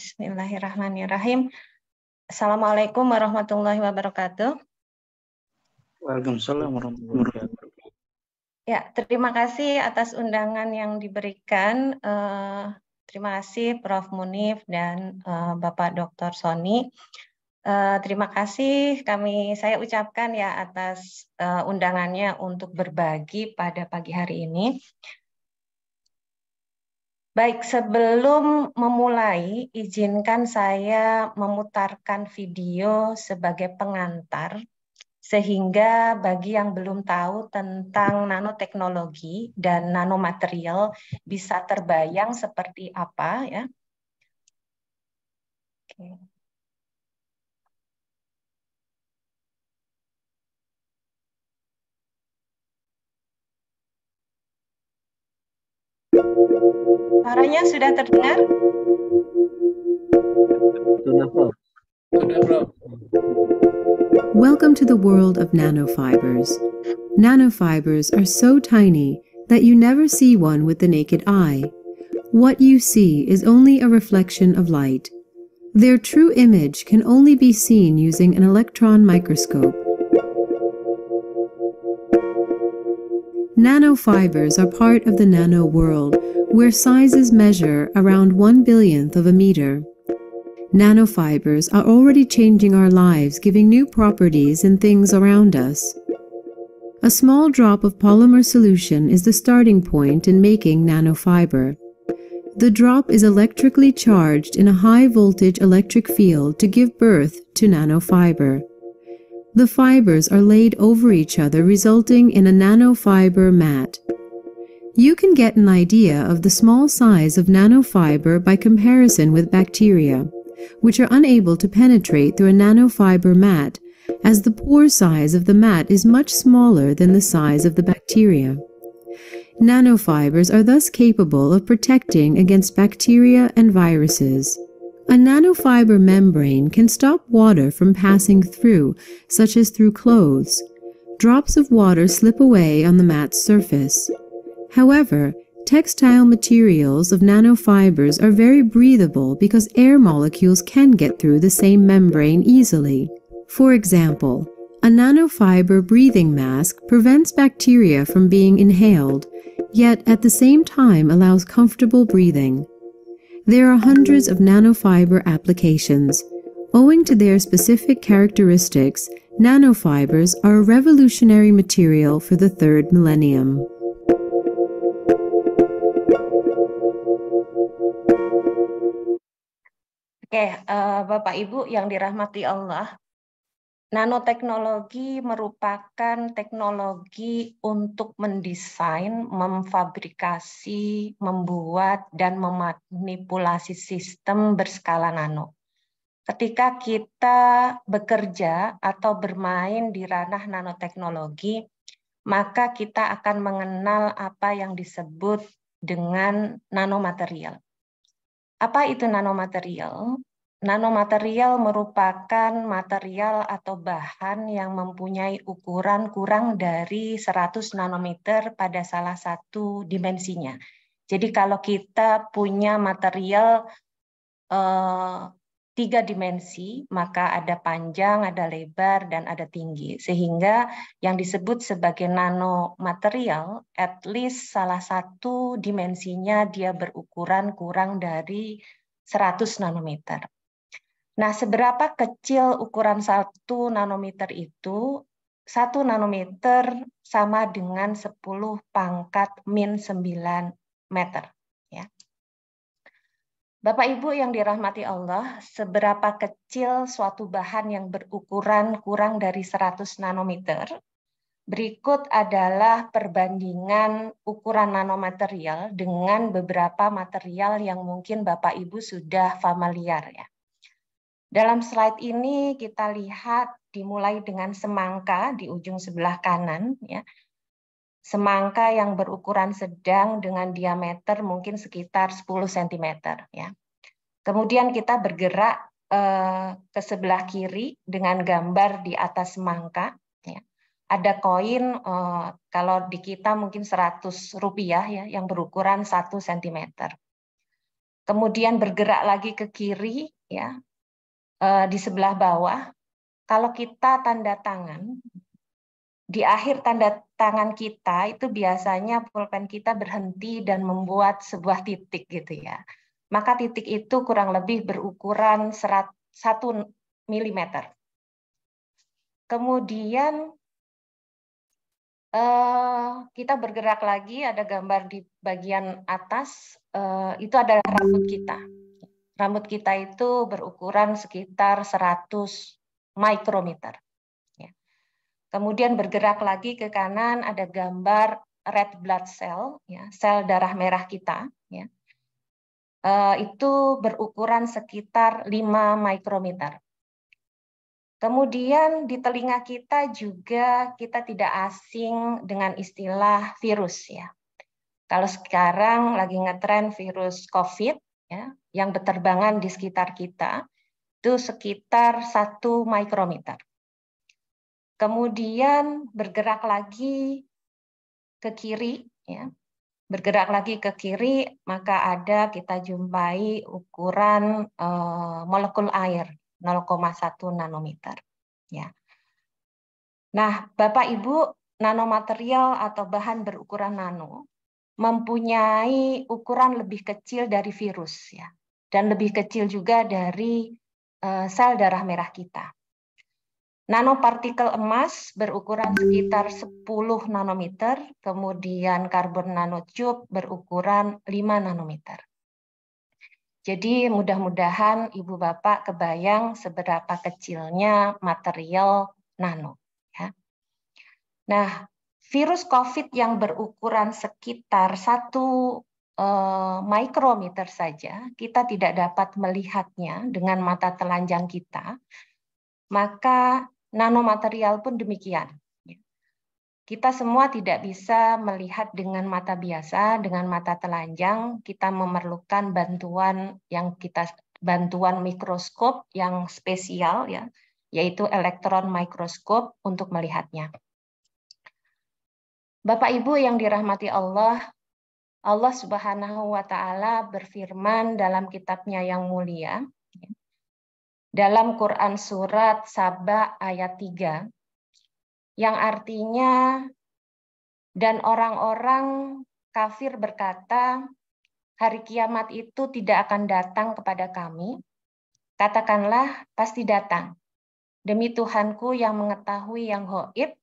Bismillahirrahmanirrahim. Assalamualaikum warahmatullahi wabarakatuh. Waalaikumsalam warahmatullahi wabarakatuh. Ya, terima kasih atas undangan yang diberikan. Terima kasih Prof. Munif dan Bapak Dr. Sony. Terima kasih saya ucapkan ya atas undangannya untuk berbagi pada pagi hari ini. Baik, sebelum memulai, izinkan saya memutarkan video sebagai pengantar, sehingga bagi yang belum tahu tentang nanoteknologi dan nanomaterial bisa terbayang seperti apa ya. Oke. Suaranya sudah terdengar? Welcome to the world of nanofibers. Nanofibers are so tiny that you never see one with the naked eye. What you see is only a reflection of light. Their true image can only be seen using an electron microscope. Nanofibers are part of the nano world, where sizes measure around 1/1000th of a meter. Nanofibers are already changing our lives, giving new properties in things around us. A small drop of polymer solution is the starting point in making nanofiber. The drop is electrically charged in a high-voltage electric field to give birth to nanofiber. The fibers are laid over each other, resulting in a nanofiber mat. You can get an idea of the small size of nanofiber by comparison with bacteria, which are unable to penetrate through a nanofiber mat, as the pore size of the mat is much smaller than the size of the bacteria. Nanofibers are thus capable of protecting against bacteria and viruses. A nanofiber membrane can stop water from passing through, such as through clothes. Drops of water slip away on the mat's surface. However, textile materials of nanofibers are very breathable because air molecules can get through the same membrane easily. For example, a nanofiber breathing mask prevents bacteria from being inhaled, yet at the same time allows comfortable breathing. There are hundreds of nanofiber applications. Owing to their specific characteristics, nanofibers are a revolutionary material for the third millennium. Oke, Bapak Ibu yang dirahmati Allah, nanoteknologi merupakan teknologi untuk mendesain, memfabrikasi, membuat, dan memanipulasi sistem berskala nano. Ketika kita bekerja atau bermain di ranah nanoteknologi, maka kita akan mengenal apa yang disebut dengan nanomaterial. Apa itu nanomaterial? Nanomaterial merupakan material atau bahan yang mempunyai ukuran kurang dari 100 nanometer pada salah satu dimensinya. Jadi kalau kita punya material 3 dimensi, maka ada panjang, ada lebar, dan ada tinggi. Sehingga yang disebut sebagai nanomaterial, at least salah satu dimensinya dia berukuran kurang dari 100 nanometer. Nah, seberapa kecil ukuran 1 nanometer itu? 1 nanometer sama dengan 10 pangkat min 9 meter. Ya. Bapak Ibu yang dirahmati Allah, seberapa kecil suatu bahan yang berukuran kurang dari 100 nanometer? Berikut adalah perbandingan ukuran nanomaterial dengan beberapa material yang mungkin Bapak Ibu sudah familiar ya. Dalam slide ini kita lihat dimulai dengan semangka di ujung sebelah kanan ya. Semangka yang berukuran sedang dengan diameter mungkin sekitar 10 cm ya. Kemudian kita bergerak ke sebelah kiri dengan gambar di atas semangka ya. Ada koin kalau di kita mungkin 100 rupiah ya yang berukuran 1 cm. kemudian bergerak lagi ke kiri, ya, di sebelah bawah. Kalau kita tanda tangan, di akhir tanda tangan kita itu biasanya pulpen kita berhenti dan membuat sebuah titik gitu ya. Maka titik itu kurang lebih berukuran 1 mm. Kemudian kita bergerak lagi, ada gambar di bagian atas, itu adalah rambut kita. Rambut kita itu berukuran sekitar 100 mikrometer. Kemudian bergerak lagi ke kanan, ada gambar red blood cell, ya, sel darah merah kita. Ya. Itu berukuran sekitar 5 mikrometer. Kemudian di telinga kita juga kita tidak asing dengan istilah virus. Ya. Kalau sekarang lagi ngetren virus COVID, ya, yang berterbangan di sekitar kita, itu sekitar 1 mikrometer. Kemudian bergerak lagi ke kiri, ya. Bergerak lagi ke kiri, maka ada kita jumpai ukuran molekul air 0,1 nanometer. Ya. Nah, Bapak Ibu, nanomaterial atau bahan berukuran nano mempunyai ukuran lebih kecil dari virus, ya, dan lebih kecil juga dari sel darah merah kita. Nanopartikel emas berukuran sekitar 10 nanometer, kemudian karbon nanotube berukuran 5 nanometer. Jadi mudah-mudahan Ibu Bapak kebayang seberapa kecilnya material nano. Ya. Nah, virus COVID yang berukuran sekitar 1 mikrometer saja, kita tidak dapat melihatnya dengan mata telanjang kita, maka nanomaterial pun demikian. Kita semua tidak bisa melihat dengan mata biasa, dengan mata telanjang. Kita memerlukan bantuan mikroskop yang spesial, ya, yaitu elektron mikroskop untuk melihatnya. Bapak Ibu yang dirahmati Allah, Allah Subhanahu wa Ta'ala berfirman dalam kitabnya yang mulia, dalam Quran surat Saba ayat 3, yang artinya, dan orang-orang kafir berkata, hari kiamat itu tidak akan datang kepada kami. Katakanlah, pasti datang. Demi Tuhanku yang mengetahui yang gaib,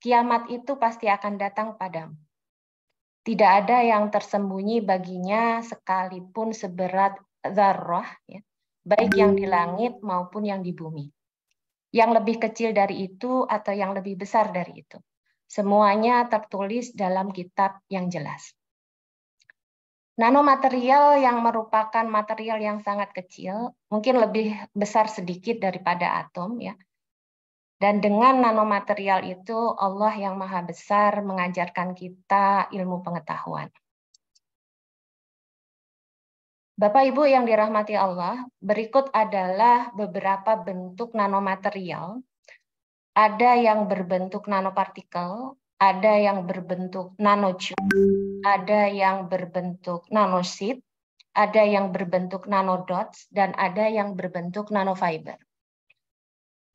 kiamat itu pasti akan datang padamu. Tidak ada yang tersembunyi baginya sekalipun seberat dzarrah, ya, baik yang di langit maupun yang di bumi. Yang lebih kecil dari itu atau yang lebih besar dari itu. Semuanya tertulis dalam kitab yang jelas. Nanomaterial yang merupakan material yang sangat kecil, mungkin lebih besar sedikit daripada atom, ya. Dan dengan nanomaterial itu Allah yang Maha Besar mengajarkan kita ilmu pengetahuan. Bapak Ibu yang dirahmati Allah, berikut adalah beberapa bentuk nanomaterial. Ada yang berbentuk nanopartikel, ada yang berbentuk nanotube, ada yang berbentuk nanoseed, ada yang berbentuk nanodots, dan ada yang berbentuk nanofiber.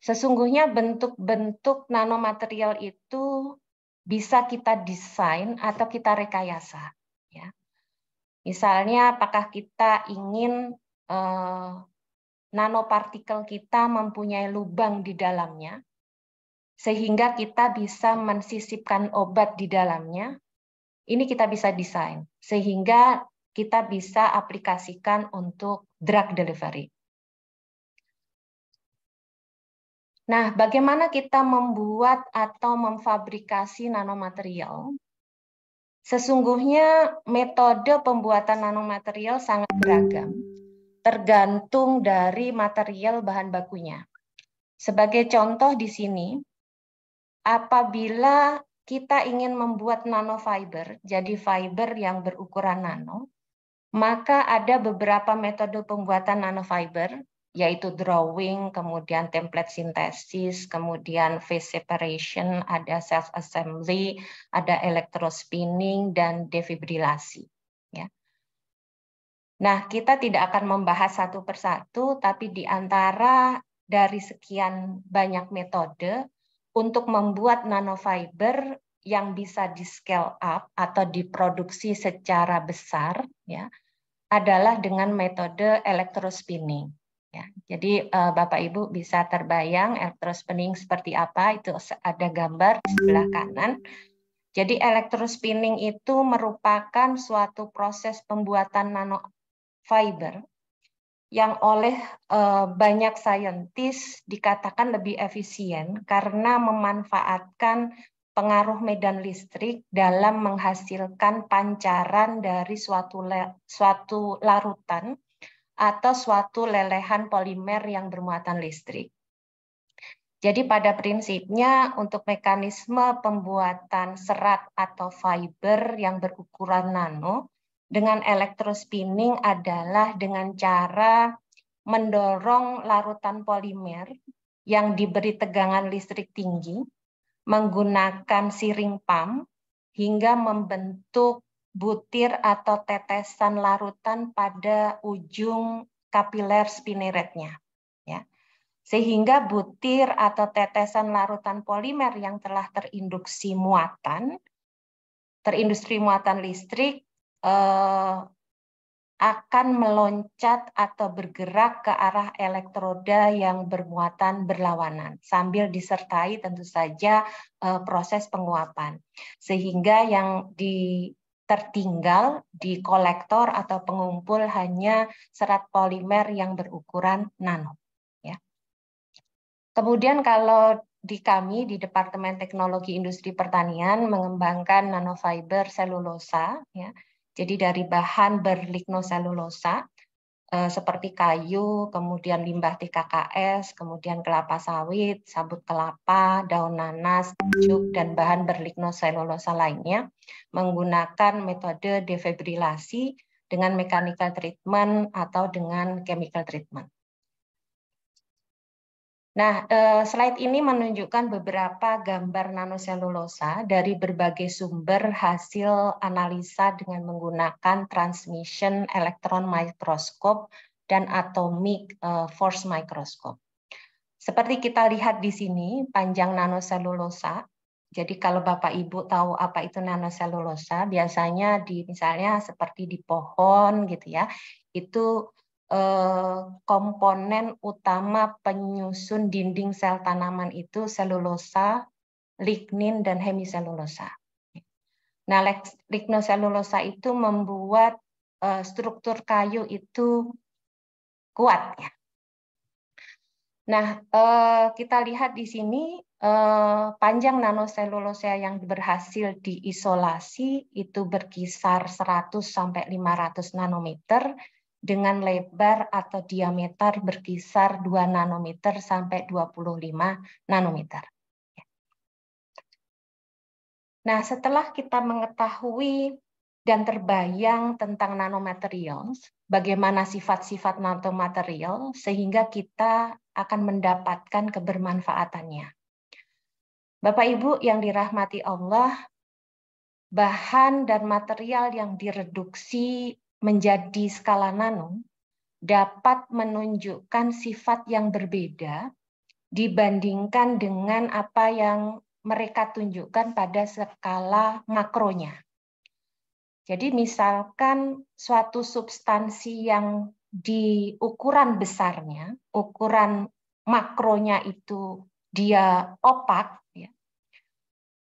Sesungguhnya bentuk-bentuk nanomaterial itu bisa kita desain atau kita rekayasa. Ya. Misalnya, apakah kita ingin nanopartikel kita mempunyai lubang di dalamnya, sehingga kita bisa mensisipkan obat di dalamnya, ini kita bisa desain, sehingga kita bisa aplikasikan untuk drug delivery. Nah, bagaimana kita membuat atau memfabrikasi nanomaterial? Sesungguhnya metode pembuatan nanomaterial sangat beragam, tergantung dari material bahan bakunya. Sebagai contoh di sini, apabila kita ingin membuat nanofiber, jadi fiber yang berukuran nano, maka ada beberapa metode pembuatan nanofiber, yaitu drawing, kemudian template sintesis, kemudian phase separation, ada self assembly, ada electrospinning, dan defibrilasi. Ya. Nah, kita tidak akan membahas satu persatu, tapi di antara dari sekian banyak metode untuk membuat nanofiber yang bisa di scale up atau diproduksi secara besar, ya, adalah dengan metode electrospinning. Ya, jadi Bapak Ibu bisa terbayang electrospinning seperti apa, itu ada gambar di sebelah kanan. Jadi electrospinning itu merupakan suatu proses pembuatan nanofiber yang oleh banyak saintis dikatakan lebih efisien karena memanfaatkan pengaruh medan listrik dalam menghasilkan pancaran dari suatu larutan atau suatu lelehan polimer yang bermuatan listrik. Jadi pada prinsipnya untuk mekanisme pembuatan serat atau fiber yang berukuran nano dengan electrospinning adalah dengan cara mendorong larutan polimer yang diberi tegangan listrik tinggi menggunakan siring pump hingga membentuk butir atau tetesan larutan pada ujung kapiler spinneretnya, ya. Sehingga butir atau tetesan larutan polimer yang telah terindustri muatan listrik akan meloncat atau bergerak ke arah elektroda yang bermuatan berlawanan sambil disertai tentu saja proses penguapan. Sehingga yang tertinggal di kolektor atau pengumpul hanya serat polimer yang berukuran nano. Ya. Kemudian kalau di kami di Departemen Teknologi Industri Pertanian mengembangkan nanofiber selulosa, ya. Jadi dari bahan berlignoselulosa seperti kayu, kemudian limbah TKKS, kemudian kelapa sawit, sabut kelapa, daun nanas, juk, dan bahan berlignoselulosa lainnya menggunakan metode defibrilasi dengan mechanical treatment atau dengan chemical treatment. Nah, slide ini menunjukkan beberapa gambar nanoselulosa dari berbagai sumber hasil analisa dengan menggunakan transmission electron microscope dan atomic force microscope. Seperti kita lihat di sini, panjang nanoselulosa. Jadi kalau Bapak Ibu tahu apa itu nanoselulosa, biasanya misalnya seperti di pohon gitu ya, itu komponen utama penyusun dinding sel tanaman itu selulosa, lignin, dan hemiselulosa. Nah, lignoselulosa itu membuat struktur kayu itu kuat. Ya. Nah, kita lihat di sini panjang nanoselulosa yang berhasil diisolasi itu berkisar 100 sampai 500 nanometer dengan lebar atau diameter berkisar 2 nanometer sampai 25 nanometer. Nah, setelah kita mengetahui dan terbayang tentang nanomaterials, bagaimana sifat-sifat nanomaterial, sehingga kita akan mendapatkan kebermanfaatannya. Bapak Ibu yang dirahmati Allah, bahan dan material yang direduksi menjadi skala nano dapat menunjukkan sifat yang berbeda dibandingkan dengan apa yang mereka tunjukkan pada skala makronya. Jadi misalkan suatu substansi yang di ukuran besarnya, ukuran makronya itu dia opak, ya,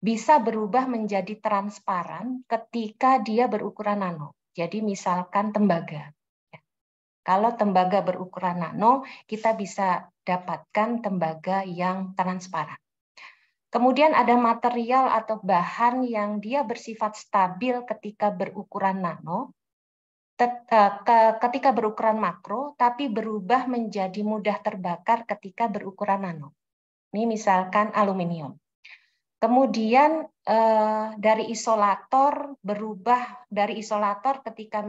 bisa berubah menjadi transparan ketika dia berukuran nano. Jadi misalkan tembaga. Kalau tembaga berukuran nano, kita bisa dapatkan tembaga yang transparan. Kemudian ada material atau bahan yang dia bersifat stabil ketika berukuran nano, ketika berukuran makro, tapi berubah menjadi mudah terbakar ketika berukuran nano. Ini misalkan aluminium. Kemudian dari isolator berubah dari isolator ketika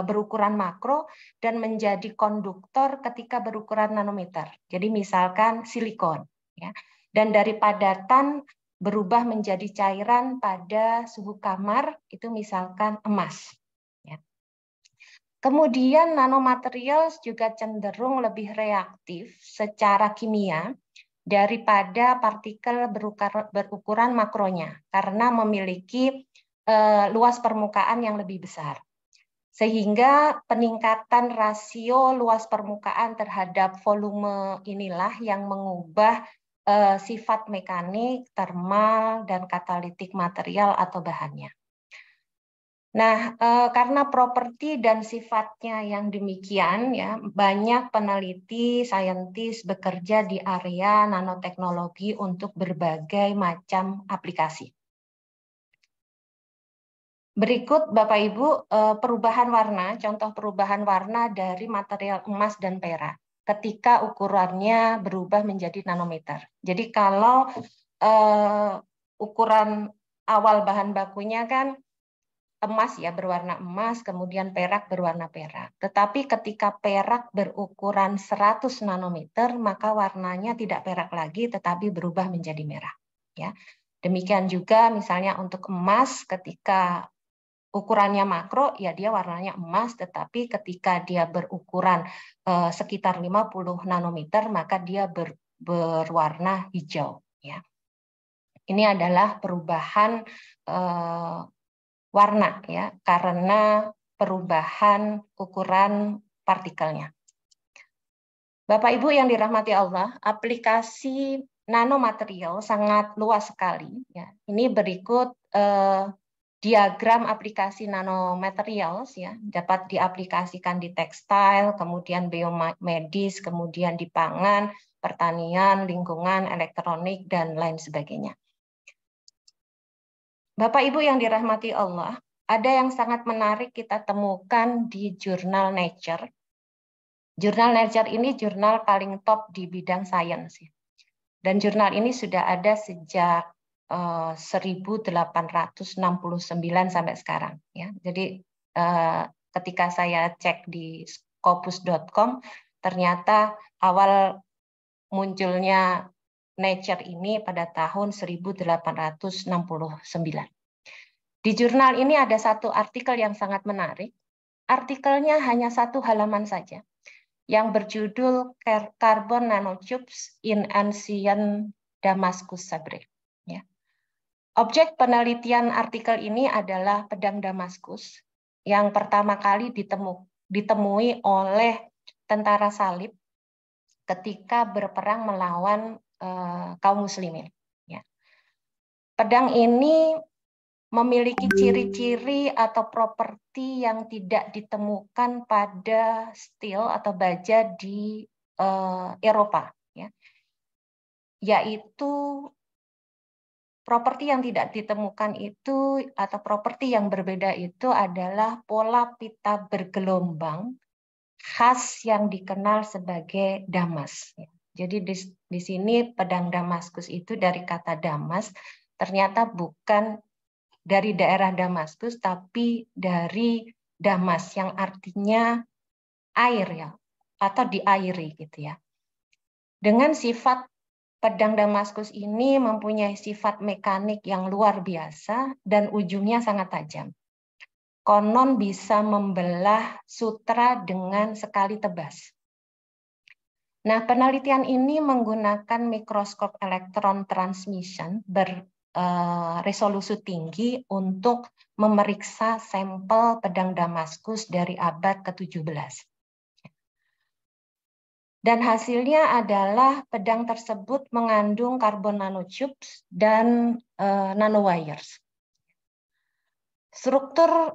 berukuran makro dan menjadi konduktor ketika berukuran nanometer. Jadi misalkan silikon, ya. Dan dari padatan berubah menjadi cairan pada suhu kamar itu misalkan emas. Ya. Kemudian nanomaterials juga cenderung lebih reaktif secara kimia daripada partikel berukuran makronya karena memiliki luas permukaan yang lebih besar. Sehingga peningkatan rasio luas permukaan terhadap volume inilah yang mengubah sifat mekanik, termal, dan katalitik material atau bahannya. Nah, karena properti dan sifatnya yang demikian, ya, banyak peneliti, saintis bekerja di area nanoteknologi untuk berbagai macam aplikasi. Berikut Bapak Ibu perubahan warna, contoh perubahan warna dari material emas dan perak ketika ukurannya berubah menjadi nanometer. Jadi kalau ukuran awal bahan bakunya kan emas ya, berwarna emas, kemudian perak berwarna perak. Tetapi ketika perak berukuran 100 nanometer, maka warnanya tidak perak lagi, tetapi berubah menjadi merah. Ya, demikian juga misalnya untuk emas, ketika ukurannya makro, ya dia warnanya emas, tetapi ketika dia berukuran sekitar 50 nanometer, maka dia berwarna hijau. Ya, ini adalah perubahan warna ya karena perubahan ukuran partikelnya. Bapak Ibu yang dirahmati Allah, aplikasi nanomaterial sangat luas sekali ya. Ini berikut diagram aplikasi nanomaterials ya, dapat diaplikasikan di tekstil, kemudian biomedis, kemudian di pangan, pertanian, lingkungan, elektronik, dan lain sebagainya. Bapak Ibu yang dirahmati Allah, ada yang sangat menarik kita temukan di jurnal Nature. Jurnal Nature ini jurnal paling top di bidang sains. Dan jurnal ini sudah ada sejak 1869 sampai sekarang. Ya. Jadi ketika saya cek di scopus.com, ternyata awal munculnya Nature ini pada tahun 1869. Di jurnal ini ada satu artikel yang sangat menarik. Artikelnya hanya satu halaman saja, yang berjudul Carbon Nanotubes in Ancient Damascus Fabric. Ya. Objek penelitian artikel ini adalah pedang Damaskus yang pertama kali ditemui oleh tentara salib ketika berperang melawan kaum muslimin. Ya. Pedang ini memiliki ciri-ciri atau properti yang tidak ditemukan pada steel atau baja di Eropa, ya. Yaitu properti yang tidak ditemukan itu atau properti yang berbeda itu adalah pola pita bergelombang khas yang dikenal sebagai damas. Jadi di sini pedang Damaskus itu dari kata damas ternyata bukan dari daerah Damaskus, tapi dari Damas yang artinya air ya, atau diairi gitu ya. Dengan sifat pedang Damaskus ini mempunyai sifat mekanik yang luar biasa dan ujungnya sangat tajam. Konon bisa membelah sutra dengan sekali tebas. Nah, penelitian ini menggunakan mikroskop elektron transmission resolusi tinggi untuk memeriksa sampel pedang Damaskus dari abad ke-17. Dan hasilnya adalah pedang tersebut mengandung carbon nanotubes dan nanowires. Struktur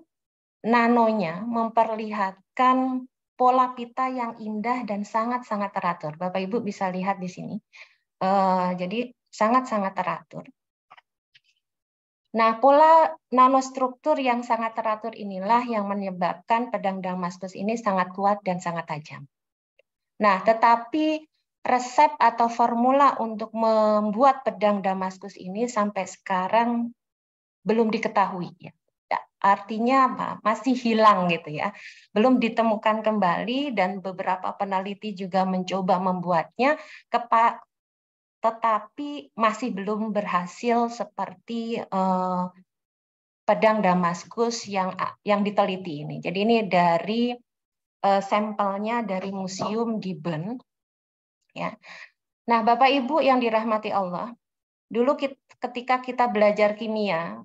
nanonya memperlihatkan pola pita yang indah dan sangat-sangat teratur. Bapak Ibu bisa lihat di sini. Jadi sangat-sangat teratur. Nah, pola nanostruktur yang sangat teratur inilah yang menyebabkan pedang Damaskus ini sangat kuat dan sangat tajam. Nah, tetapi resep atau formula untuk membuat pedang Damaskus ini sampai sekarang belum diketahui. Ya. Artinya apa? Masih hilang gitu ya. Belum ditemukan kembali dan beberapa peneliti juga mencoba membuatnya, tetapi masih belum berhasil seperti pedang Damaskus yang diteliti ini. Jadi ini dari sampelnya dari museum di Bern. Ya. Nah, Bapak Ibu yang dirahmati Allah, dulu ketika kita belajar kimia,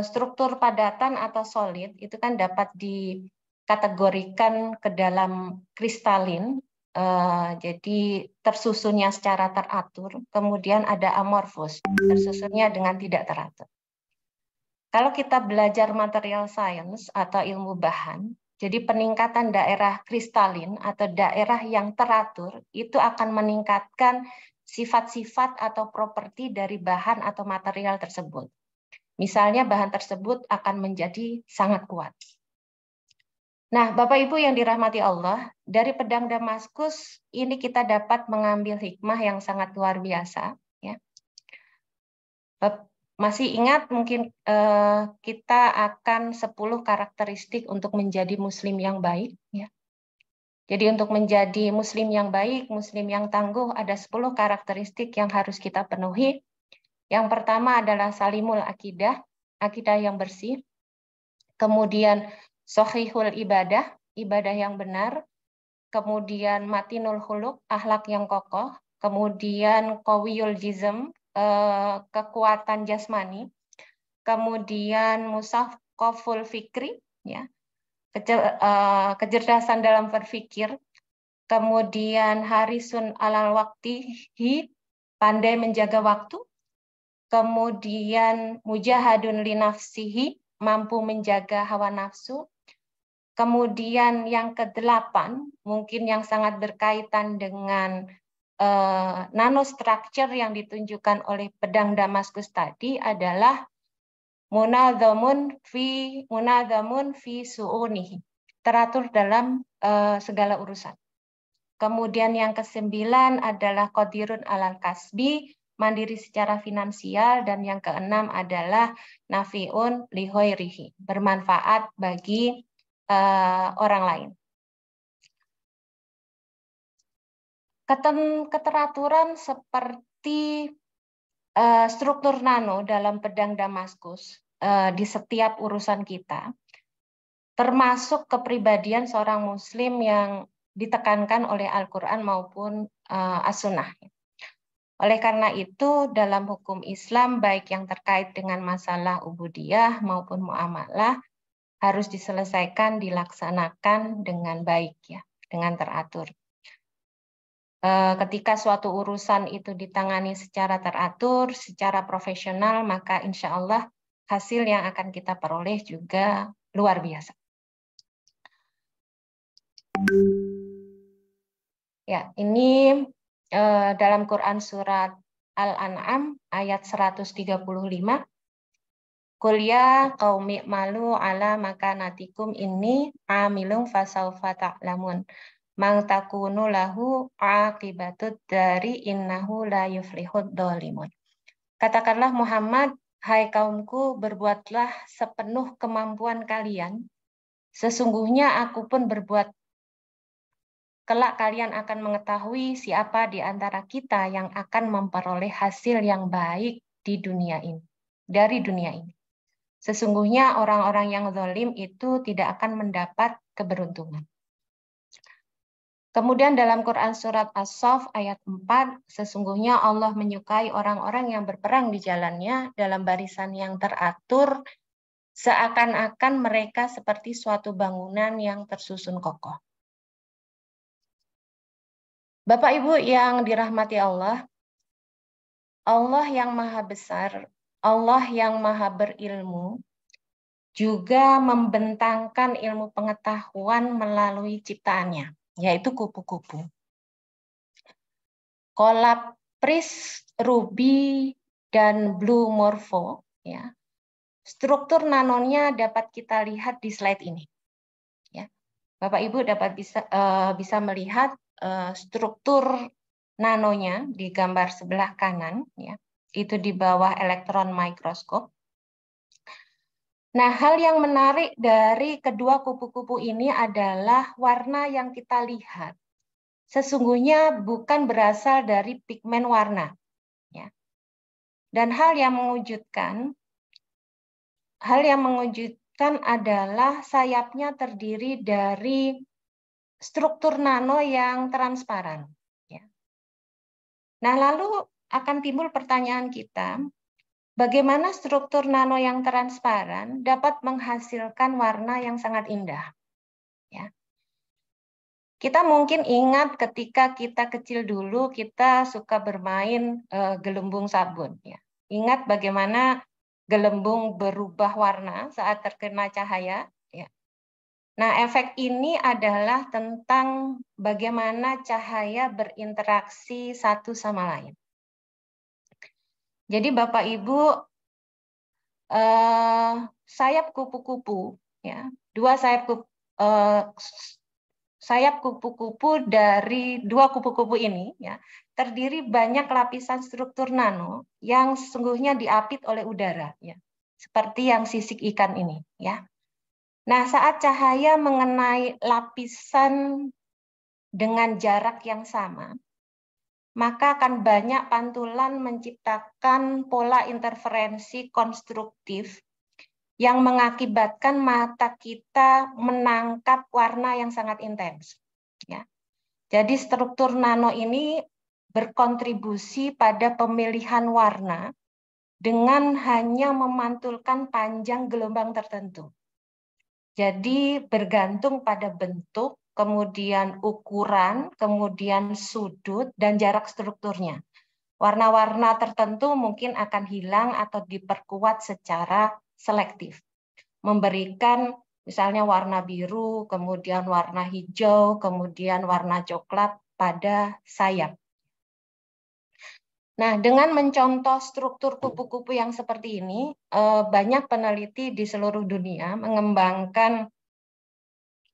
struktur padatan atau solid itu kan dapat dikategorikan ke dalam kristalin, jadi tersusunnya secara teratur, kemudian ada amorfus, tersusunnya dengan tidak teratur. Kalau kita belajar material science atau ilmu bahan, jadi peningkatan daerah kristalin atau daerah yang teratur itu akan meningkatkan sifat-sifat atau properti dari bahan atau material tersebut. Misalnya bahan tersebut akan menjadi sangat kuat. Nah, Bapak Ibu yang dirahmati Allah, dari pedang Damaskus ini kita dapat mengambil hikmah yang sangat luar biasa. Ya. Masih ingat mungkin kita akan 10 karakteristik untuk menjadi muslim yang baik. Ya. Jadi untuk menjadi muslim yang baik, muslim yang tangguh, ada 10 karakteristik yang harus kita penuhi. Yang pertama adalah salimul akidah, akidah yang bersih. Kemudian sohihul ibadah, ibadah yang benar. Kemudian matinul khuluq, akhlak yang kokoh. Kemudian qawiyul jism, kekuatan jasmani. Kemudian musafqaful fikri, ya, kecerdasan dalam berpikir. Kemudian harisun alal waktihi, pandai menjaga waktu. Kemudian mujahadun li nafsihi, mampu menjaga hawa nafsu. Kemudian yang ke-8, mungkin yang sangat berkaitan dengan nanostructure yang ditunjukkan oleh pedang Damaskus tadi adalah munadzamun fi su'unihi, teratur dalam segala urusan. Kemudian yang ke-9 adalah qadirun alal kasbi, mandiri secara finansial, dan yang ke-6 adalah nafiun li ghairihi, bermanfaat bagi orang lain. Keteraturan seperti struktur nano dalam pedang Damaskus di setiap urusan kita, termasuk kepribadian seorang muslim yang ditekankan oleh Al-Quran maupun As-Sunnah. Oleh karena itu, dalam hukum Islam, baik yang terkait dengan masalah ubudiyah maupun muamalah, harus diselesaikan, dilaksanakan dengan baik, ya, dengan teratur. Ketika suatu urusan itu ditangani secara teratur, secara profesional, maka insya Allah hasil yang akan kita peroleh juga luar biasa. Ya, ini dalam Quran surat Al-An'am ayat 135. Qul ya qaumi malu ala makanatikum inni amilun fasawfa ta'lamun. Mang takunu lahu aqibatud dari innahu la yuflihud dzalimun. Katakanlah Muhammad, hai kaumku, berbuatlah sepenuh kemampuan kalian. Sesungguhnya aku pun berbuat. Kelak kalian akan mengetahui siapa di antara kita yang akan memperoleh hasil yang baik di dunia ini, dari dunia ini. Sesungguhnya orang-orang yang zalim itu tidak akan mendapat keberuntungan. Kemudian dalam Quran surat As-Saff ayat 4, sesungguhnya Allah menyukai orang-orang yang berperang di jalannya dalam barisan yang teratur, seakan-akan mereka seperti suatu bangunan yang tersusun kokoh. Bapak Ibu yang dirahmati Allah, Allah yang maha besar, Allah yang maha berilmu, juga membentangkan ilmu pengetahuan melalui ciptaannya, yaitu kupu-kupu. Kolapris, ruby, dan blue morpho, ya. Struktur nanonya dapat kita lihat di slide ini. Ya. Bapak Ibu dapat bisa melihat struktur nanonya di gambar sebelah kanan, ya. Itu di bawah elektron mikroskop. Nah, hal yang menarik dari kedua kupu-kupu ini adalah warna yang kita lihat sesungguhnya bukan berasal dari pigmen warna. Ya. Dan hal yang mengejutkan adalah sayapnya terdiri dari struktur nano yang transparan. Ya. Nah, lalu akan timbul pertanyaan kita, bagaimana struktur nano yang transparan dapat menghasilkan warna yang sangat indah? Ya. Kita mungkin ingat ketika kita kecil dulu, kita suka bermain gelembung sabun. Ya. Ingat bagaimana gelembung berubah warna saat terkena cahaya. Ya. Nah, efek ini adalah tentang bagaimana cahaya berinteraksi satu sama lain. Jadi Bapak Ibu, sayap kupu-kupu, ya, dua sayap kupu-kupu dari dua kupu-kupu ini, ya, terdiri banyak lapisan struktur nano yang sesungguhnya diapit oleh udara, ya, seperti yang sisik ikan ini, ya. Nah, saat cahaya mengenai lapisan dengan jarak yang sama, maka akan banyak pantulan menciptakan pola interferensi konstruktif yang mengakibatkan mata kita menangkap warna yang sangat intens. Ya. Jadi struktur nano ini berkontribusi pada pemilihan warna dengan hanya memantulkan panjang gelombang tertentu. Jadi bergantung pada bentuk, kemudian ukuran, kemudian sudut, dan jarak strukturnya. Warna-warna tertentu mungkin akan hilang atau diperkuat secara selektif. Memberikan misalnya warna biru, kemudian warna hijau, kemudian warna coklat pada sayap. Nah, dengan mencontoh struktur kupu-kupu yang seperti ini, banyak peneliti di seluruh dunia mengembangkan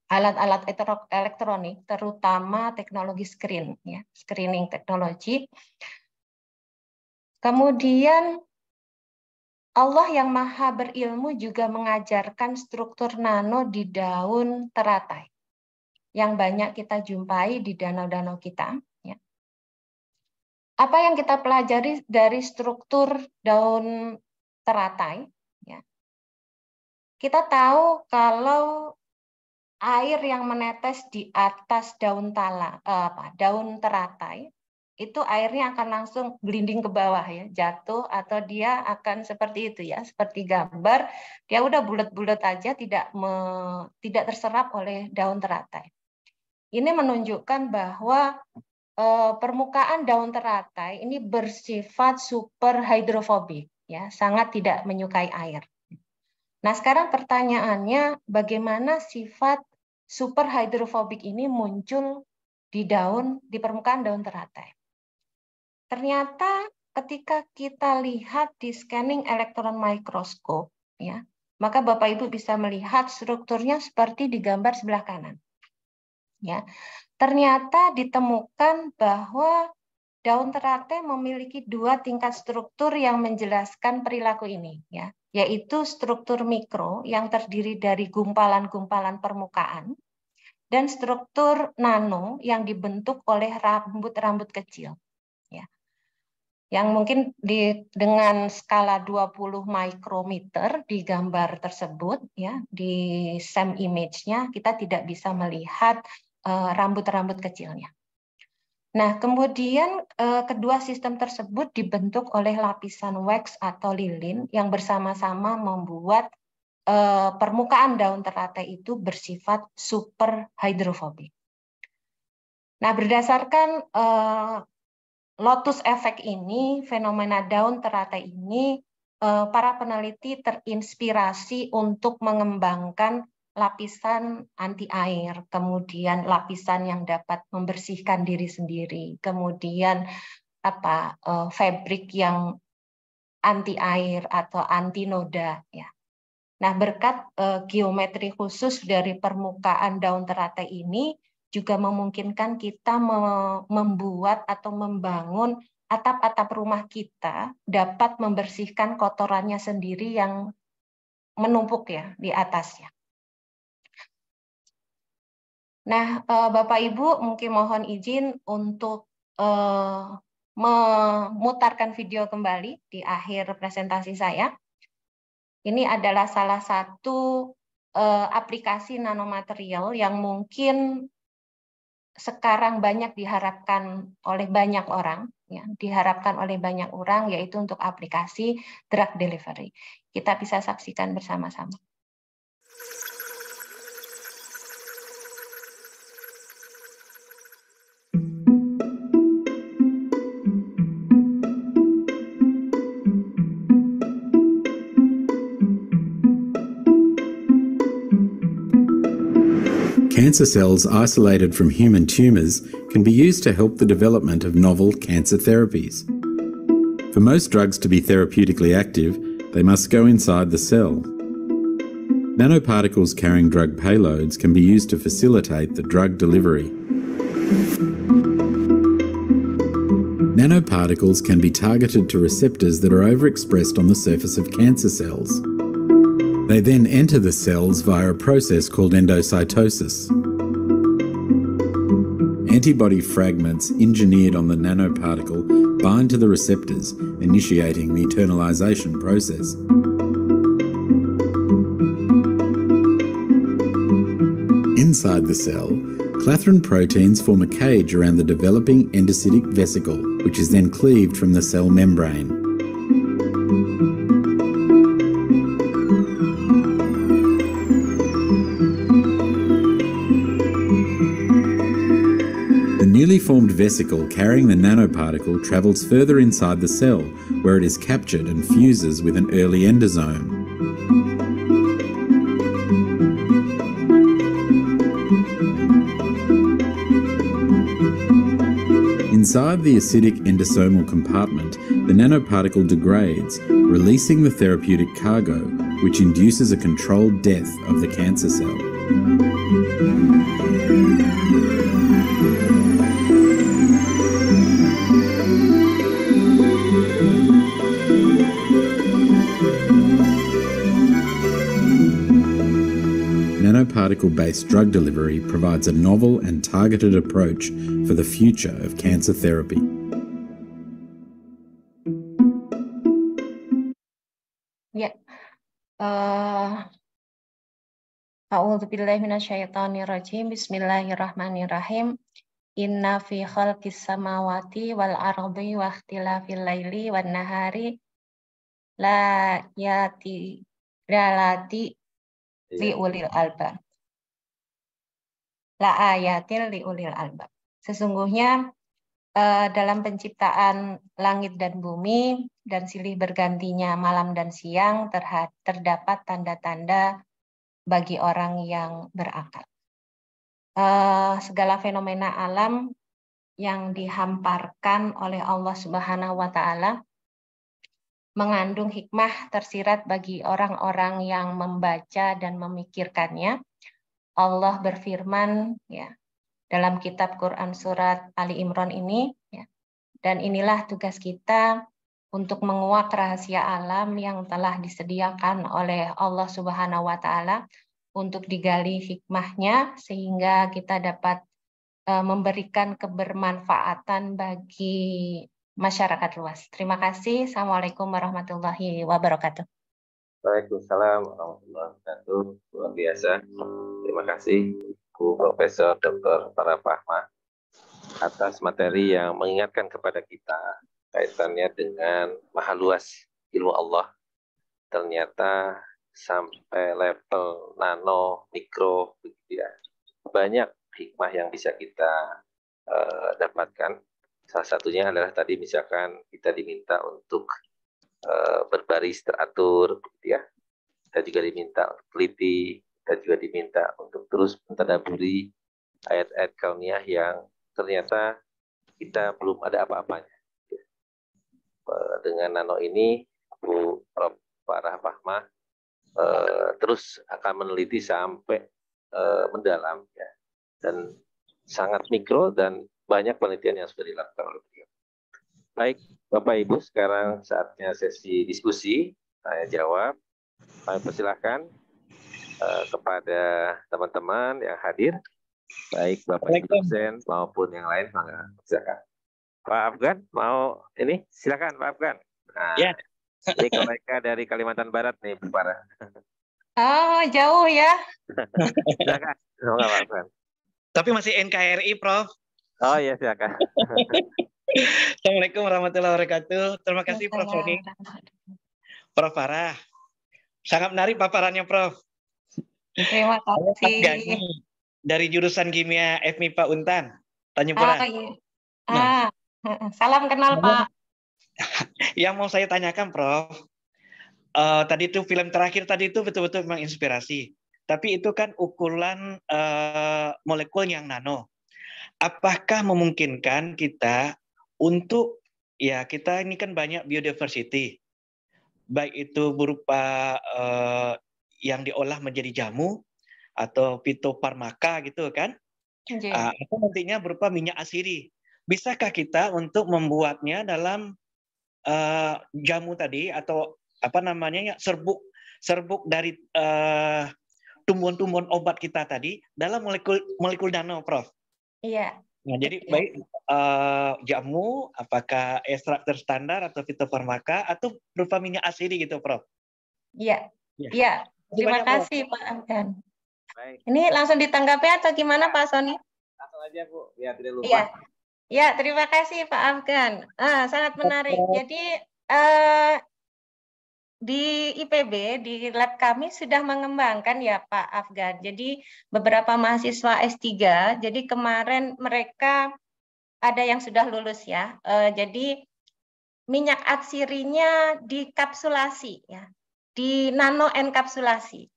alat-alat elektronik, terutama teknologi screening teknologi. Kemudian Allah yang Maha Berilmu juga mengajarkan struktur nano di daun teratai yang banyak kita jumpai di danau-danau kita. Ya. Apa yang kita pelajari dari struktur daun teratai? Ya. Kita tahu kalau air yang menetes di atas daun teratai itu airnya akan langsung gelinding ke bawah, ya, jatuh, atau dia akan seperti itu, ya, seperti gambar, dia udah bulat-bulat aja, tidak terserap oleh daun teratai. Ini menunjukkan bahwa permukaan daun teratai ini bersifat super hidrofobik, ya, sangat tidak menyukai air. Nah, sekarang pertanyaannya, bagaimana sifat super hidrofobik ini muncul di permukaan daun teratai? Ternyata ketika kita lihat di scanning elektron mikroskop, ya, maka Bapak Ibu bisa melihat strukturnya seperti di gambar sebelah kanan. Ya, ternyata ditemukan bahwa daun teratai memiliki dua tingkat struktur yang menjelaskan perilaku ini, ya, yaitu struktur mikro yang terdiri dari gumpalan-gumpalan permukaan dan struktur nano yang dibentuk oleh rambut-rambut kecil. Ya. Yang mungkin dengan skala 20 mikrometer di gambar tersebut, ya, di SEM image-nya kita tidak bisa melihat rambut-rambut kecilnya. Nah, kemudian kedua sistem tersebut dibentuk oleh lapisan wax atau lilin yang bersama-sama membuat permukaan daun teratai itu bersifat super hidrofobik. Nah, berdasarkan lotus effect ini, fenomena daun teratai ini, para peneliti terinspirasi untuk mengembangkan lapisan anti air, kemudian lapisan yang dapat membersihkan diri sendiri, kemudian fabrik yang anti air atau anti noda, ya. Nah, berkat geometri khusus dari permukaan daun teratai ini juga memungkinkan kita membuat atau membangun atap-atap rumah kita dapat membersihkan kotorannya sendiri yang menumpuk, ya, di atasnya. Nah, Bapak Ibu, mungkin mohon izin untuk memutarkan video kembali di akhir presentasi saya. Ini adalah salah satu aplikasi nanomaterial yang mungkin sekarang banyak diharapkan oleh banyak orang, ya, yaitu untuk aplikasi drug delivery. Kita bisa saksikan bersama-sama. Cancer cells isolated from human tumours can be used to help the development of novel cancer therapies. For most drugs to be therapeutically active, they must go inside the cell. Nanoparticles carrying drug payloads can be used to facilitate the drug delivery. Nanoparticles can be targeted to receptors that are overexpressed on the surface of cancer cells. They then enter the cells via a process called endocytosis. Antibody fragments engineered on the nanoparticle bind to the receptors, initiating the internalization process. Inside the cell, clathrin proteins form a cage around the developing endocytic vesicle, which is then cleaved from the cell membrane. The newly formed vesicle carrying the nanoparticle travels further inside the cell, where it is captured and fuses with an early endosome. Inside the acidic endosomal compartment, the nanoparticle degrades, releasing the therapeutic cargo, which induces a controlled death of the cancer cell. Nanoparticle-based drug delivery provides a novel and targeted approach for the future of cancer therapy. Ya, A'udzubillahi minasyaitonirrajim. Bismillahirrahmanirrahim. Inna fi khalqis samawati wal ardi wa ikhtilafil laili wan nahari la yati li ulil albab. La ayatil li ulil albab. Sesungguhnya dalam penciptaan langit dan bumi dan silih bergantinya malam dan siang terdapat tanda-tanda bagi orang yang berakal. Segala fenomena alam yang dihamparkan oleh Allah Subhanahu wa Ta'ala mengandung hikmah tersirat bagi orang-orang yang membaca dan memikirkannya. Allah berfirman ya dalam kitab Quran surat Ali Imran ini ya, dan inilah tugas kita untuk menguak rahasia alam yang telah disediakan oleh Allah Subhanahu wa Ta'ala untuk digali hikmahnya sehingga kita dapat memberikan kebermanfaatan bagi masyarakat luas. Terima kasih. Assalamualaikum warahmatullahi wabarakatuh. Waalaikumsalam warahmatullahi wabarakatuh. Luar biasa. Terima kasih Bu Profesor Dr. Farah Fahma atas materi yang mengingatkan kepada kita kaitannya dengan maha luas ilmu Allah. Ternyata sampai level nano, mikro, begitu ya. Banyak hikmah yang bisa kita dapatkan. Salah satunya adalah tadi misalkan kita diminta untuk berbaris teratur, gitu ya. Kita juga diminta untuk teliti, kita juga diminta untuk terus mentadaburi ayat-ayat kauniyah yang ternyata kita belum ada apa-apanya. Dengan nano ini, Bu Prof. Farah Fahma terus akan meneliti sampai mendalam ya, dan sangat mikro dan banyak penelitian yang sudah dilakukan oleh beliau. Baik, Bapak Ibu, sekarang saatnya sesi diskusi, tanya jawab. Kami persilahkan kepada teman-teman yang hadir, baik Bapak Ibu dosen maupun yang lain, silakan. Pak Afgan mau ini, silakan Pak Afgan. Nah, ya. Ini mereka dari Kalimantan Barat nih, Bu Farah. Oh, jauh ya. Silakan. Pak Afgan. Tapi masih NKRI, Prof. Oh iya, silakan. Assalamualaikum warahmatullahi wabarakatuh. Terima kasih, Prof. Sony. Prof. Farah. Sangat menarik paparannya, Prof. Terima kasih. Gani dari jurusan Kimia FMIPA Untan, Tanjung Oh, Perak. iya. Salam kenal, Pak. Yang mau saya tanyakan, Prof, tadi itu film terakhir tadi itu betul-betul memang inspirasi. Tapi itu kan ukuran molekul yang nano. Apakah memungkinkan kita untuk, ya kita ini kan banyak biodiversity, baik itu berupa yang diolah menjadi jamu atau fitofarmaka gitu kan, atau nantinya berupa minyak asiri. Bisakah kita untuk membuatnya dalam jamu tadi atau apa namanya serbuk dari tumbuhan-tumbuhan obat kita tadi dalam molekul nano, Prof? Iya. Nah, jadi baik jamu, apakah ekstrak terstandar atau fitofarmaka atau berupa minyak asiri gitu, Prof? Iya. Iya. Terima kasih, Pak Afgan. Baik. Ini langsung ditanggapi atau gimana, Pak Sony? Langsung aja, Bu, biar tidak lupa. Iya. Ya, terima kasih Pak Afgan. Sangat menarik. Jadi di IPB, di lab kami sudah mengembangkan ya Pak Afgan. Jadi beberapa mahasiswa S3, jadi kemarin mereka ada yang sudah lulus ya. Jadi minyak atsirinya dikapsulasi ya, di nano enkapsulasi.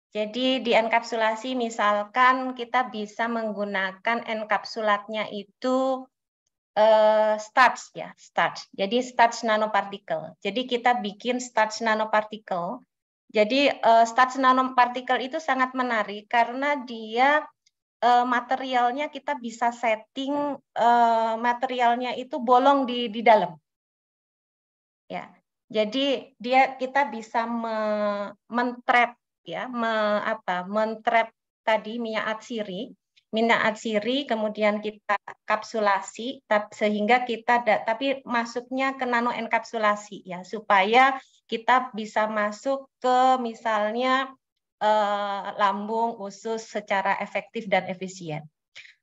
Jadi di enkapsulasi misalkan kita bisa menggunakan enkapsulatnya itu starch ya, starch. Jadi starch nanopartikel. Jadi kita bikin starch nanopartikel. Jadi starch nanopartikel itu sangat menarik karena dia materialnya kita bisa setting materialnya itu bolong di dalam. Ya. Jadi kita bisa men-trap ya, men-trap tadi minyak atsiri, kemudian kita kapsulasi sehingga kita tapi masuknya ke nano enkapsulasi ya, supaya kita bisa masuk ke misalnya lambung, usus secara efektif dan efisien.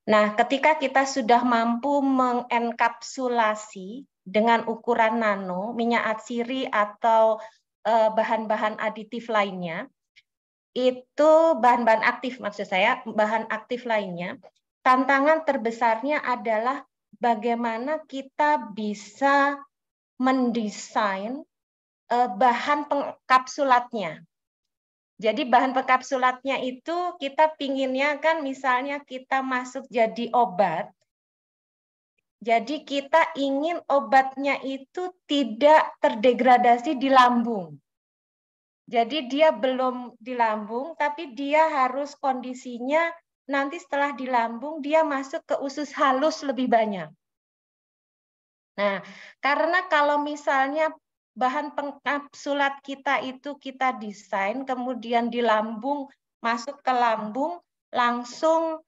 Nah, ketika kita sudah mampu mengenkapsulasi dengan ukuran nano, minyak atsiri atau bahan-bahan aditif lainnya, itu bahan-bahan aktif maksud saya, bahan aktif lainnya, tantangan terbesarnya adalah bagaimana kita bisa mendesain bahan pengkapsulatnya. Jadi bahan pengkapsulatnya itu kita pinginnya kan misalnya kita masuk jadi obat, jadi kita ingin obatnya itu tidak terdegradasi di lambung. Jadi dia belum di lambung, tapi dia harus kondisinya nanti setelah di lambung dia masuk ke usus halus lebih banyak. Nah, karena kalau misalnya bahan pengkapsulat kita itu kita desain, kemudian di lambung masuk ke lambung langsung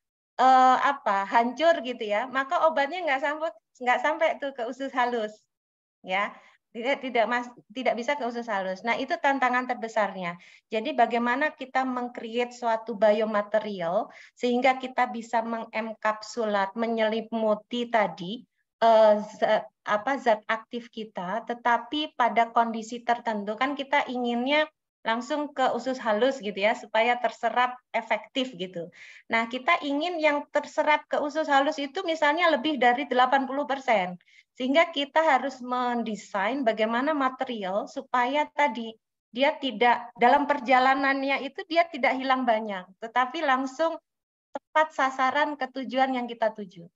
hancur gitu ya, maka obatnya nggak sampai tuh ke usus halus, ya. Tidak bisa ke usus halus. Nah, itu tantangan terbesarnya. Jadi bagaimana kita meng-create suatu biomaterial sehingga kita bisa mengenkapsulat, menyelimuti tadi zat aktif kita, tetapi pada kondisi tertentu kan kita inginnya langsung ke usus halus gitu ya, supaya terserap efektif gitu. Nah, kita ingin yang terserap ke usus halus itu misalnya lebih dari 80%. Sehingga kita harus mendesain bagaimana material supaya tadi dia tidak dalam perjalanannya itu dia tidak hilang banyak, tetapi langsung tepat sasaran ke tujuan yang kita tuju.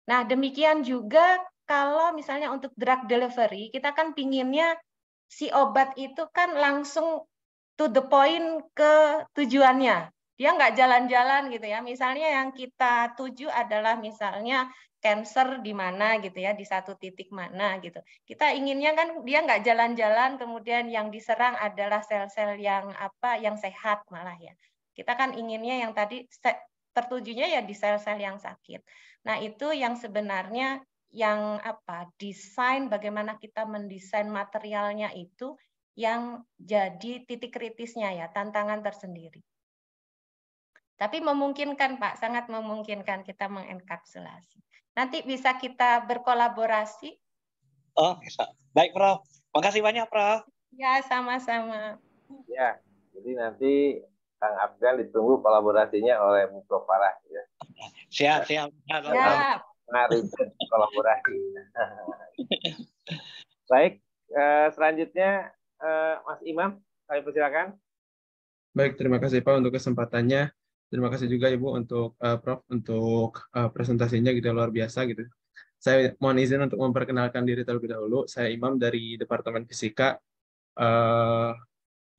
Nah, demikian juga kalau misalnya untuk drug delivery, kita kan pinginnya si obat itu kan langsung to the point ke tujuannya. Dia nggak jalan-jalan gitu ya. Misalnya yang kita tuju adalah misalnya cancer di mana gitu ya, di satu titik mana gitu. Kita inginnya kan dia nggak jalan-jalan, kemudian yang diserang adalah sel-sel yang yang sehat malah ya. Kita kan inginnya yang tadi tertujunya ya di sel-sel yang sakit. Nah, itu yang sebenarnya yang desain bagaimana kita mendesain materialnya itu yang jadi titik kritisnya ya, tantangan tersendiri. Tapi memungkinkan Pak, sangat memungkinkan kita mengenkapsulasi. Nanti bisa kita berkolaborasi. Oh, bisa. Baik, Prof. Makasih banyak, Prof. Ya, sama-sama. Ya, jadi nanti Kang Afgan ditunggu kolaborasinya oleh Bu Prof Farah. Ya. Siap. Ya. Mari kolaborasi. Baik, selanjutnya Mas Imam, kami persilakan. Baik, terima kasih Pak untuk kesempatannya. Terima kasih juga Ibu untuk Prof untuk presentasinya gitu luar biasa gitu. Saya mohon izin untuk memperkenalkan diri terlebih dahulu. Saya Imam dari Departemen Fisika.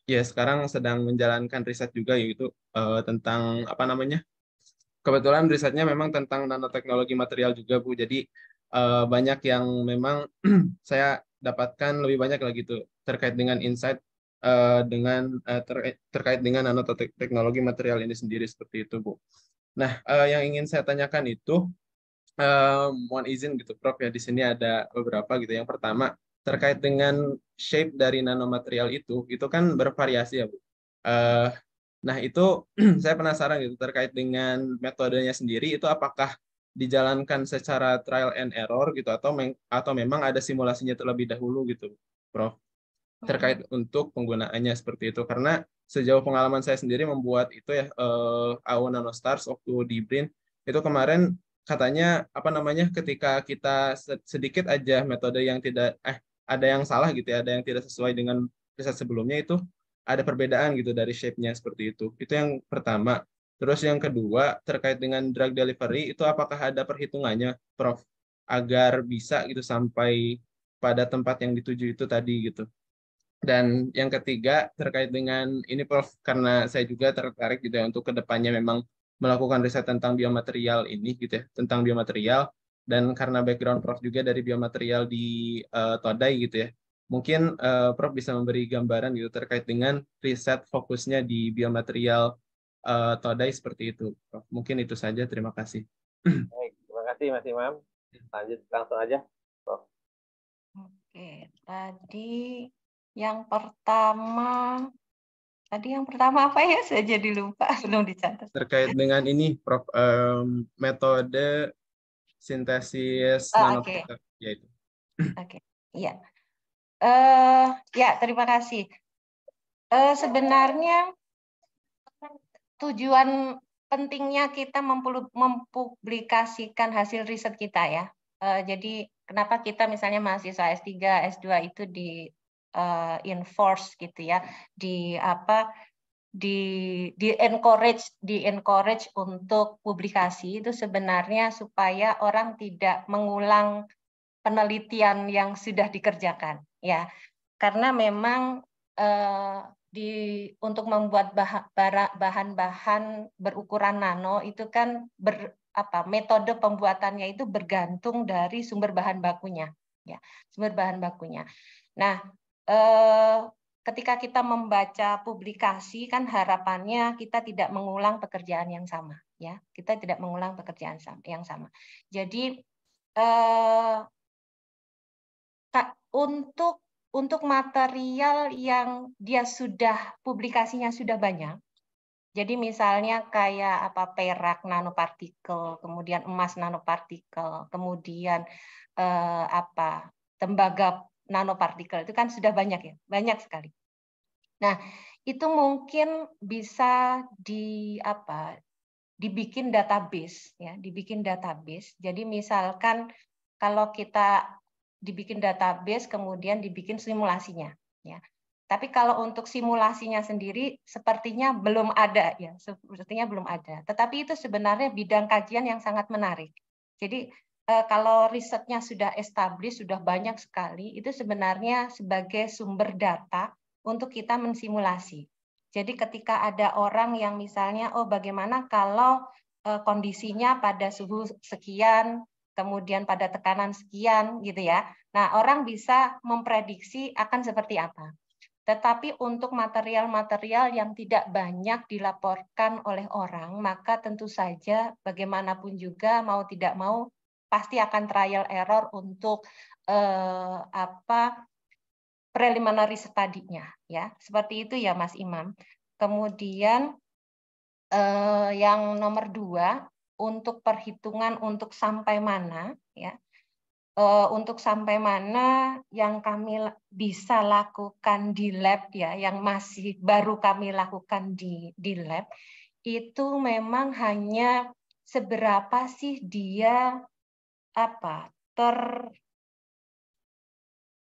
Ya sekarang sedang menjalankan riset juga yaitu tentang apa namanya? Kebetulan risetnya memang tentang nanoteknologi material juga Bu. Jadi banyak yang memang saya dapatkan lebih banyak lagi tuh terkait dengan insight terkait dengan nanoteknologi material ini sendiri seperti itu Bu. Nah yang ingin saya tanyakan itu mohon izin gitu Prof ya, di sini ada beberapa gitu. Yang pertama terkait dengan shape dari nanomaterial itu kan bervariasi ya Bu. Nah itu saya penasaran gitu terkait dengan metodenya sendiri itu apakah dijalankan secara trial and error gitu atau memang ada simulasinya terlebih dahulu gitu Prof terkait untuk penggunaannya seperti itu, karena sejauh pengalaman saya sendiri membuat itu ya AO Nanostars waktu di BRIN itu kemarin katanya apa namanya ketika kita sedikit aja metode yang tidak ada yang salah gitu ya, ada yang tidak sesuai dengan riset sebelumnya itu ada perbedaan gitu dari shape-nya seperti itu. Itu yang pertama. Terus yang kedua terkait dengan drug delivery itu apakah ada perhitungannya Prof agar bisa gitu sampai pada tempat yang dituju itu tadi gitu. Dan yang ketiga terkait dengan ini Prof, karena saya juga tertarik gitu ya untuk kedepannya memang melakukan riset tentang biomaterial ini gitu ya, tentang biomaterial, dan karena background Prof juga dari biomaterial di Todai gitu ya, mungkin Prof bisa memberi gambaran gitu terkait dengan riset fokusnya di biomaterial Todai seperti itu Prof. Mungkin itu saja, terima kasih. Baik, terima kasih Mas Imam. Lanjut langsung aja Prof. Oke, yang pertama apa ya? Saya jadi lupa, belum dicatat. Terkait dengan ini Prof, metode sintesis nanopartikel yaitu. Oke, iya. Ya, terima kasih. Sebenarnya tujuan pentingnya kita mempublikasikan hasil riset kita ya. Jadi kenapa kita misalnya mahasiswa S3, S2 itu di enforce gitu ya, di encourage untuk publikasi itu sebenarnya supaya orang tidak mengulang penelitian yang sudah dikerjakan ya. Karena memang untuk membuat bahan-bahan berukuran nano itu kan metode pembuatannya itu bergantung dari sumber bahan bakunya ya, sumber bahan bakunya. Nah, ketika kita membaca publikasi kan harapannya kita tidak mengulang pekerjaan yang sama ya, kita tidak mengulang pekerjaan yang sama. Jadi untuk material yang dia sudah publikasinya sudah banyak, jadi misalnya kayak perak nanopartikel, kemudian emas nanopartikel, kemudian tembaga nanopartikel itu kan sudah banyak ya, banyak sekali. Nah itu mungkin bisa dibikin database ya, dibikin database. Jadi misalkan kalau kita dibikin database, kemudian dibikin simulasinya. Ya. Tapi kalau untuk simulasinya sendiri, sepertinya belum ada ya, sepertinya belum ada. Tetapi itu sebenarnya bidang kajian yang sangat menarik. Jadi kalau risetnya sudah established, sudah banyak sekali, itu sebenarnya sebagai sumber data untuk kita mensimulasi. Jadi ketika ada orang yang misalnya, bagaimana kalau kondisinya pada suhu sekian, kemudian pada tekanan sekian gitu ya. Nah, orang bisa memprediksi akan seperti apa. Tetapi untuk material-material yang tidak banyak dilaporkan oleh orang, maka tentu saja bagaimanapun juga mau tidak mau pasti akan trial error untuk preliminary study-nya ya. Seperti itu ya Mas Imam. Kemudian Yang nomor 2, untuk perhitungan untuk sampai mana, ya, untuk sampai mana yang kami bisa lakukan di lab, ya, yang masih baru kami lakukan di lab, itu memang hanya seberapa sih dia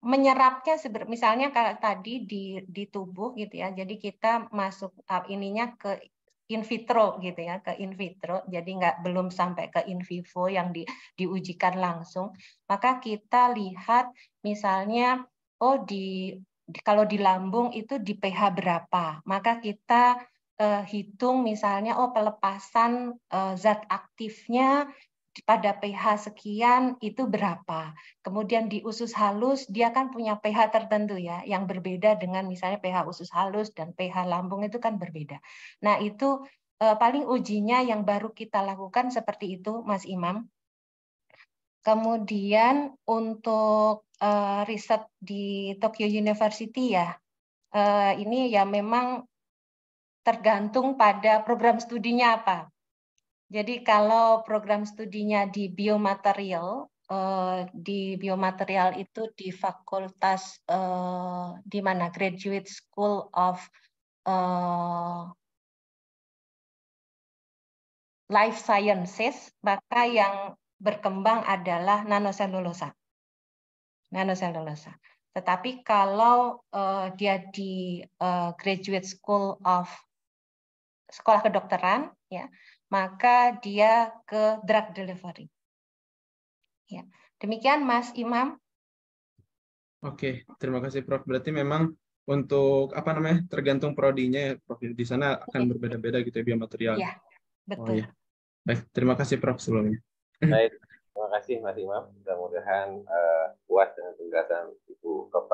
menyerapnya, misalnya kalau tadi di tubuh gitu ya, jadi kita masuk ininya ke in vitro gitu ya, ke in vitro, jadi belum sampai ke in vivo yang diujikan langsung, maka kita lihat misalnya kalau di lambung itu di pH berapa, maka kita hitung misalnya pelepasan zat aktifnya pada pH sekian itu berapa. Kemudian di usus halus dia kan punya pH tertentu ya, yang berbeda dengan misalnya pH usus halus dan pH lambung itu kan berbeda. Nah, itu paling ujinya yang baru kita lakukan seperti itu, Mas Imam. Kemudian untuk riset di Tokyo University ya, ini ya memang tergantung pada program studinya apa. Jadi kalau program studinya di biomaterial itu di fakultas di mana Graduate School of Life Sciences, maka yang berkembang adalah nanoselulosa. Tetapi kalau dia di Graduate School of Sekolah Kedokteran, ya, maka dia ke drug delivery. Ya. Demikian Mas Imam. Oke, terima kasih Prof. Berarti memang untuk tergantung prodinya ya Prof. Di sana akan berbeda-beda gitu ya biomaterial. Iya, betul. Oh, iya. Baik, terima kasih Prof. sebelumnya. Baik, terima kasih Mas Imam. Mudah-mudahan puas dengan penjelasan Ibu Prof.